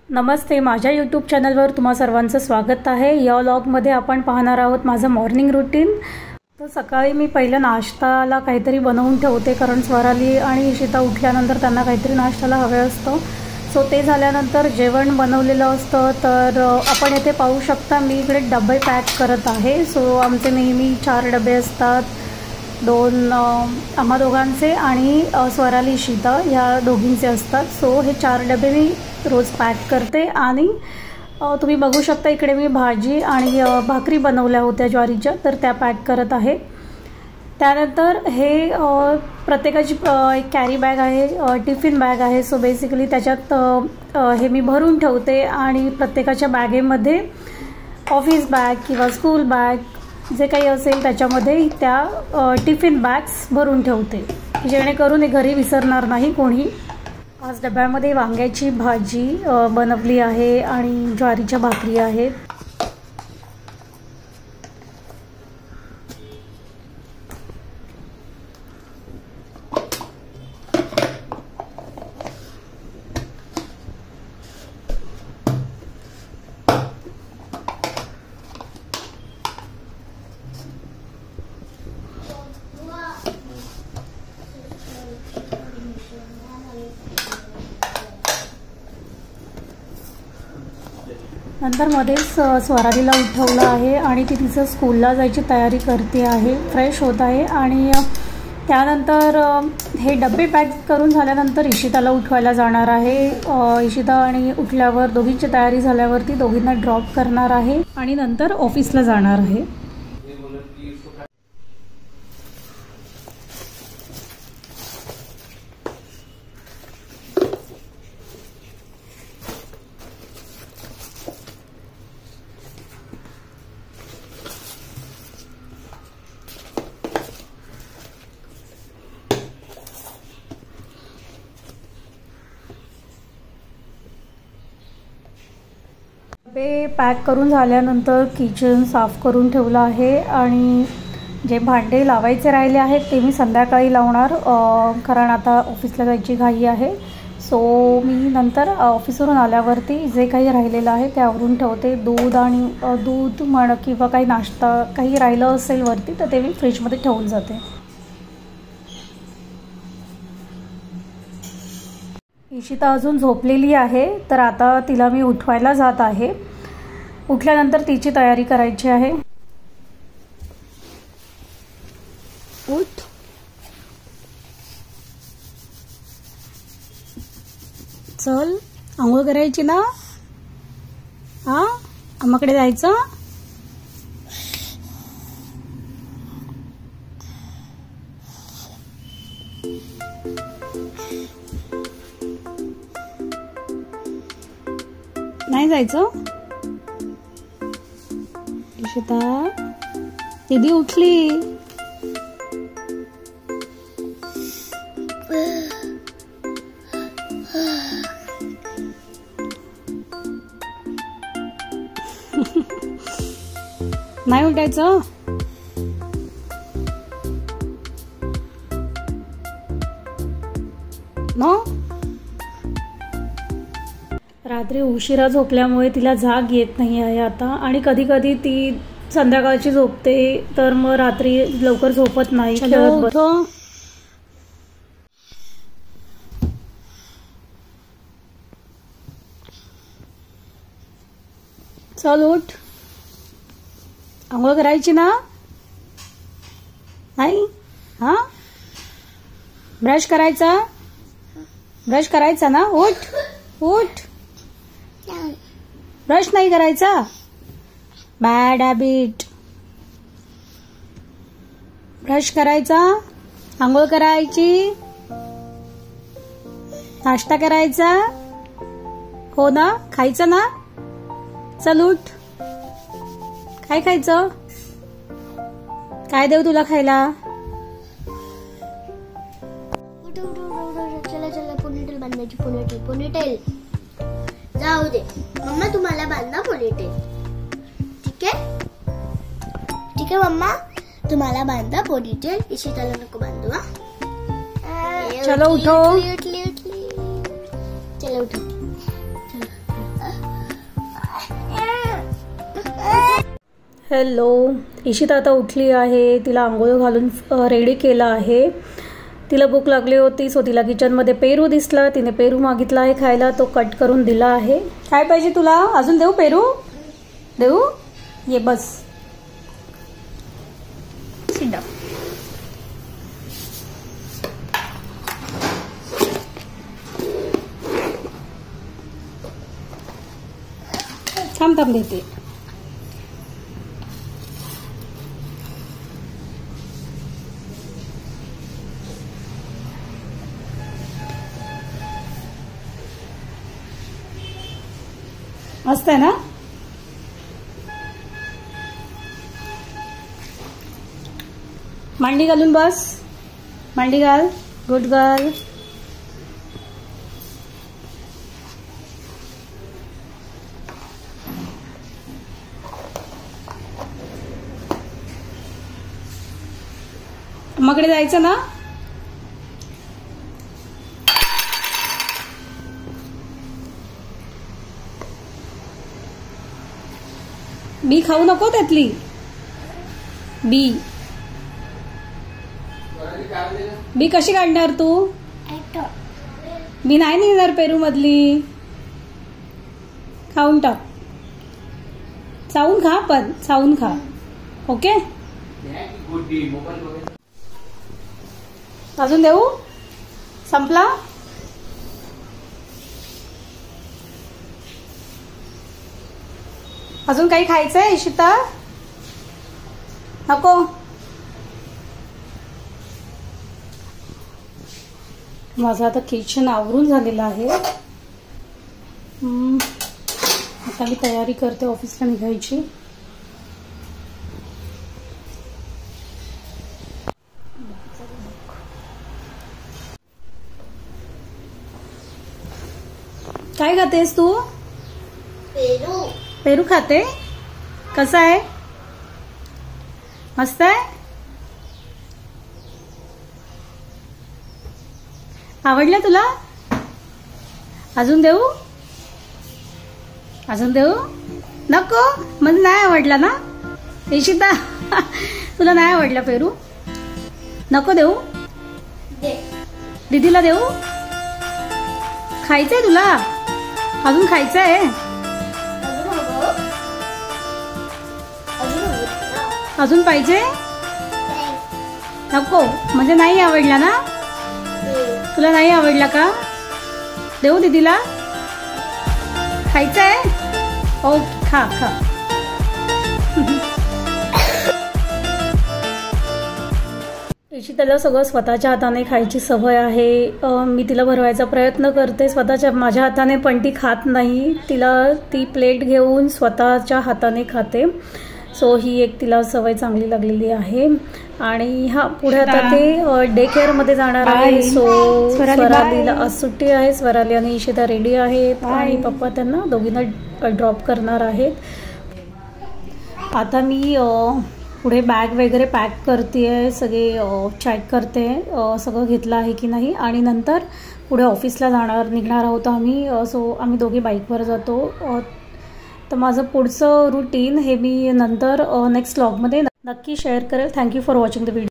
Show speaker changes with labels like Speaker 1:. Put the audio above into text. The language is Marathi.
Speaker 1: नमस्ते, माझ्या यूट्यूब चॅनलवर तुम्हा सर्वांचं स्वागत आहे। या व्लॉगमध्ये आपण पाहणार आहोत माझं मॉर्निंग रुटीन। तर सकाळी मी पहिलं नाश्ताला काहीतरी बनवून ठेवते, कारण स्वराली आणि इशिता उठल्यानंतर त्यांना काहीतरी नाश्त्याला हवे असतं। सो ते झाल्यानंतर जेवण बनवलेलं असतं। तर आपण इथे पाहू शकता मी इकडे डबे पॅक करत आहे। सो आमचे नेहमी 4 डबे असतात, 2 आम्हा दोघांचे आणि स्वराली इशिता या दोघींचे असतात। सो हे 4 डबे मी रोज पॅक करते आणि तुम्ही बघू शकता इकडे मी भाजी आणि भाकरी बनवल्या होत्या ज्वारीच्या, तर त्या पॅक करत आहे। त्यानंतर हे प्रत्येकाची एक कॅरी बॅग आहे, टिफिन बॅग आहे। सो बेसिकली त्याच्यात हे मी भरून ठेवते आणि प्रत्येकाच्या बॅगेमध्ये ऑफिस बॅग किंवा स्कूल बॅग जे काही असेल त्याच्यामध्ये त्या टिफिन बॅग्स भरून ठेवते, जेणेकरून हे घरी विसरणार नाही कोणी। आज डब्यामध्ये वांग्याची भाजी बनवली आहे आणि ज्वारीच्या भाकरी आहेत। नंतर मध्येच स्वरालीला उठवलं आहे आणि ती तिचं स्कूलला जायची तयारी करते आहे, फ्रेश होत आहे। आणि त्यानंतर हे डबे पॅक करून झाल्यानंतर इशिताला उठवायला जाणार आहे। इशिता आणि उठल्यावर दोघींची तयारी झाल्यावरती दोघींना ड्रॉप करणार आहे आणि नंतर ऑफिसला जाणार आहे। डबे पॅक करून झाल्यानंतर किचन साफ करून ठेवलं आहे आणि जे भांडे लावायचे राहिले आहेत ते मी संध्याकाळी लावणार, कारण आता ऑफिसला जायची घाई आहे। सो मी नंतर ऑफिसवरून आल्यावरती जे काही राहिलेलं आहे ते आवरून ठेवते। दूध म्हण किंवा काही नाश्ता काही राहिलं असेल वरती तर ते मी फ्रीजमध्ये ठेवून जाते। इशिता अजून झोपलेली आहे, तर आता तिला मी उठवायला जात आहे। उठल्यानंतर तिची तयारी करायची आहे। उठ, चल, आंघोळ करायची ना? हा, आम्हाकडे जायचं? नाही जायचं? इशिता, दीदी उठली। नाही उठायचं? नो, रात्री उशिरा झोपल्यामुळे तिला जाग येत नाही आहे आता, आणि कधी कधी ती संध्याकाळची झोपते तर मग रात्री लवकर झोपत नाही। चल उठ, आंघोळ करायची ना? नाही? हा, ब्रश करायचा? ब्रश करायचा ना? उठ उठ, ब्रश नाही करायचा? Bad habit. ब्रश करायचा, आंघोळ करायची, नाश्ता करायचा, हो ना? खायचं ना? चल उठ, काय खायचं? काय देऊ तुला खायला?
Speaker 2: चला चला, पोनीटेल बांधायची, पोनीटेल जाऊ दे मम्मा, तुम्हाला बांधा पोनीटेल, ठीक आहे? ठीक आहे मम्मा, तुम्हाला बांधा पोनीटेल, इशिताला नको बांधू। हा,
Speaker 1: चलो उठो,
Speaker 2: उठली, चलो उठो।
Speaker 1: हॅलो, इशिता आता उठली आहे. तिला आंघोळ घालून रेडी केलं आहे. तिला भूक लागली होती, सो तिला किचनमध्ये पेरू दिसला. तिने पेरू मागितला आहे खायला, तो कट करून दिला आहे. काय पाहिजे तुला? अजून देऊ पेरू? देऊ? ये बस. सिडा. थांब थांब देते. मस्त आहे ना? मांडी घालून बस. मांडी घाल. Good girl. अम्माकडे जायचं ना? बी खाऊ नको त्यातली. बी कशी काढणार तू? बी नाही निघणार पेरू मधली. खाऊन टाक. चावून खा, पण चावून खा. ओके. अजून देऊ? संपला? अजून काही खायचंय इशिता? नको? माझं आता किचन आवरून झालेलं आहे. आता मी तयारी करते ऑफिसला निघायची. काय खातेस तू?
Speaker 2: पेरू.
Speaker 1: पेरू खाते? कसा आहे? मस्त आहे? आवडलं तुला? अजून देऊ? अजून देऊ? नको? मला नाही आवडला ना इशिता. तुला नाही आवडला पेरू? नको देऊ? दीदीला देऊ? खायचंय तुला? अजून खायचंय? अजून पाहिजे? नको? म्हणजे नाही आवडला ना? तुला नाही आवडला का? देऊ दीदीला? खायचंय? ओके, खा खा. इशिताला सगळं स्वतःच्या हाताने खायची सवय आहे. मी तिला भरवायचा प्रयत्न करते माझ्या हाताने, पण ती खात नाही. ती प्लेट घेऊन स्वतःच्या हाताने खाते. सो ही एक तिला सवय चांगली लागलेली आहे. आणि हा पुढे आता ते डे केअरमध्ये जाणार आहे. सो स्वरालीला आज सुट्टी आहे. स्वराली आणि इशिता रेडी आहेत आणि पप्पा त्यांना दोघींना ड्रॉप करणार आहेत. आता मी पुढे बॅग वगैरे पॅक करते, सगळे चेक करते सगळं घेतलं आहे की नाही. आणि नंतर पुढे ऑफिसला निघणार आहोत आम्ही. सो आम्ही दोघे बाईकवर जातो. तर माझं पुढचं रुटीन हे मी नंतर नेक्स्ट व्लॉगमध्ये नक्की शेअर करेल. Thank you for watching the video.